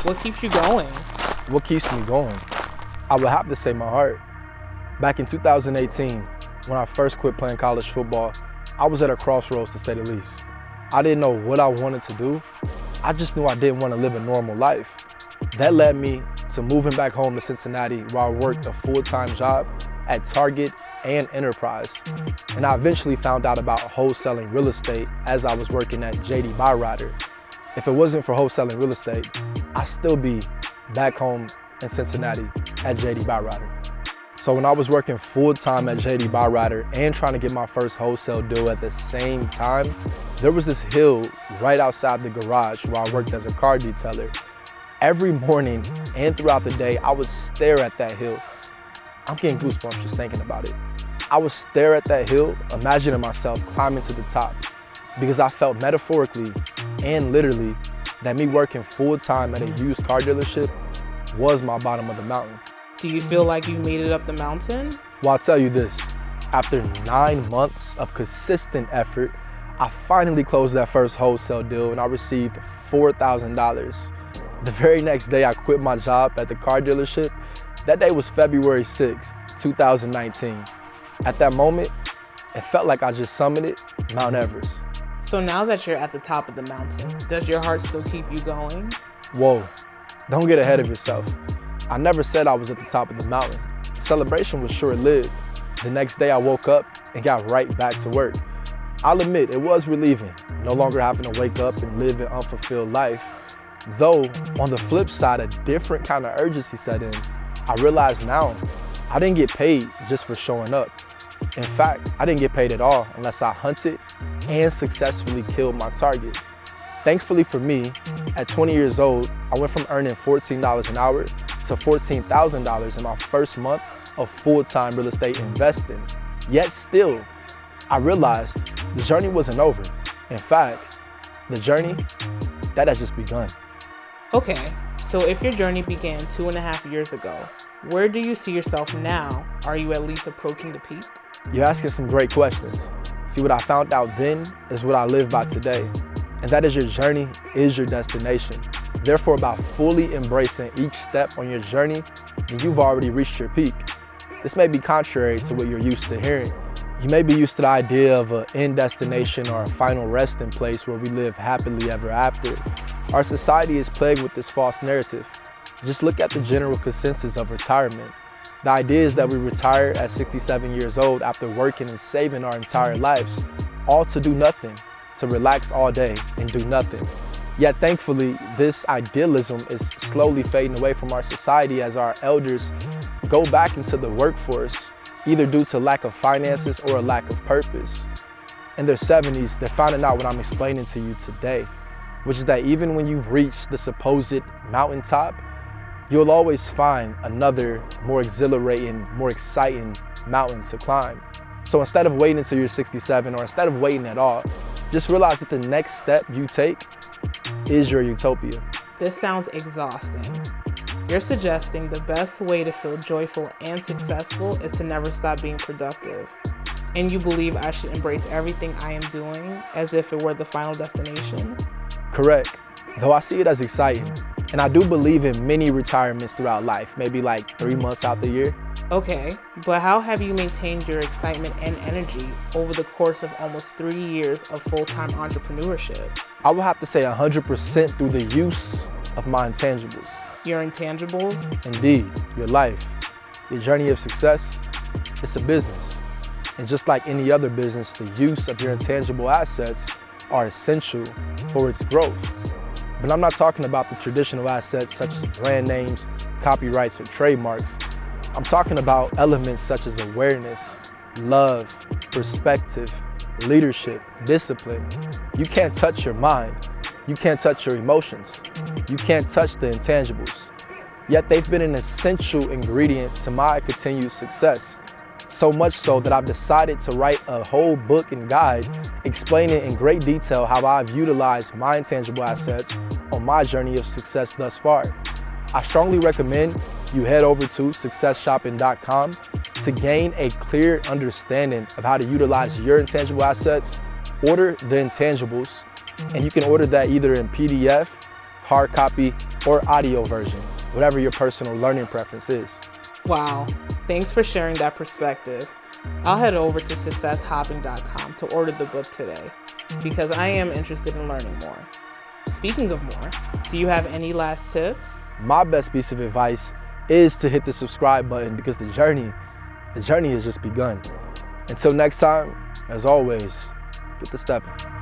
What keeps you going? What keeps me going? I would have to say my heart. Back in 2018, when I first quit playing college football, I was at a crossroads to say the least. I didn't know what I wanted to do. I just knew I didn't want to live a normal life. That led me to moving back home to Cincinnati, where I worked a full-time job at Target and Enterprise. And I eventually found out about wholesaling real estate as I was working at JD Byrider. If it wasn't for wholesaling real estate, I'd still be back home in Cincinnati at JD Byrider. So when I was working full-time at JD Byrider and trying to get my first wholesale deal at the same time, there was this hill right outside the garage where I worked as a car detailer. Every morning and throughout the day, I would stare at that hill. I'm getting goosebumps just thinking about it. I would stare at that hill, imagining myself climbing to the top, because I felt metaphorically and literally that me working full-time at a used car dealership was my bottom of the mountain. Do you feel like you made it up the mountain? Well, I'll tell you this, after 9 months of consistent effort, I finally closed that first wholesale deal and I received $4,000. The very next day I quit my job at the car dealership. That day was February 6th, 2019. At that moment, it felt like I just summited Mount Everest. So now that you're at the top of the mountain, does your heart still keep you going? Whoa, don't get ahead of yourself. I never said I was at the top of the mountain. The celebration was short-lived. The next day I woke up and got right back to work. I'll admit, it was relieving, no longer having to wake up and live an unfulfilled life. Though, on the flip side, a different kind of urgency set in. I realize now, I didn't get paid just for showing up. In fact, I didn't get paid at all unless I hunted and successfully killed my target. Thankfully for me, at 20 years old, I went from earning $14 an hour to $14,000 in my first month of full-time real estate investing. Yet still, I realized the journey wasn't over. In fact, the journey, that had just begun. Okay, so if your journey began 2.5 years ago, where do you see yourself now? Are you at least approaching the peak? You're asking some great questions. See, what I found out then is what I live by today. And that is, your journey is your destination. Therefore, by fully embracing each step on your journey, then you've already reached your peak. This may be contrary to what you're used to hearing. You may be used to the idea of an end destination or a final resting place where we live happily ever after. Our society is plagued with this false narrative. Just look at the general consensus of retirement. The idea is that we retire at 67 years old after working and saving our entire lives, all to do nothing, to relax all day and do nothing. Yet thankfully, this idealism is slowly fading away from our society as our elders go back into the workforce, either due to lack of finances or a lack of purpose. In their 70s, they're finding out what I'm explaining to you today, which is that even when you've reached the supposed mountaintop, you'll always find another more exhilarating, more exciting mountain to climb. So instead of waiting until you're 67, or instead of waiting at all, just realize that the next step you take is your utopia. This sounds exhausting. You're suggesting the best way to feel joyful and successful is to never stop being productive. And you believe I should embrace everything I am doing as if it were the final destination? Correct, though I see it as exciting. And I do believe in many retirements throughout life, maybe like 3 months out the year. Okay, but how have you maintained your excitement and energy over the course of almost 3 years of full-time entrepreneurship? I would have to say 100% through the use of my intangibles. Your intangibles? Indeed, your life. Your journey of success, it's a business. And just like any other business, the use of your intangible assets are essential for its growth. But I'm not talking about the traditional assets such as brand names, copyrights, or trademarks. I'm talking about elements such as awareness, love, perspective, leadership, discipline. You can't touch your mind. You can't touch your emotions. You can't touch the intangibles. Yet they've been an essential ingredient to my continued success. So much so that I've decided to write a whole book and guide explaining in great detail how I've utilized my intangible assets on my journey of success thus far. I strongly recommend you head over to successshopping.com to gain a clear understanding of how to utilize your intangible assets, order the intangibles, and you can order that either in PDF, hard copy, or audio version, whatever your personal learning preference is. Wow, thanks for sharing that perspective. I'll head over to successhopping.com to order the book today because I am interested in learning more. Speaking of more, do you have any last tips? My best piece of advice is to hit the subscribe button because the journey has just begun. Until next time, as always, get the stepping.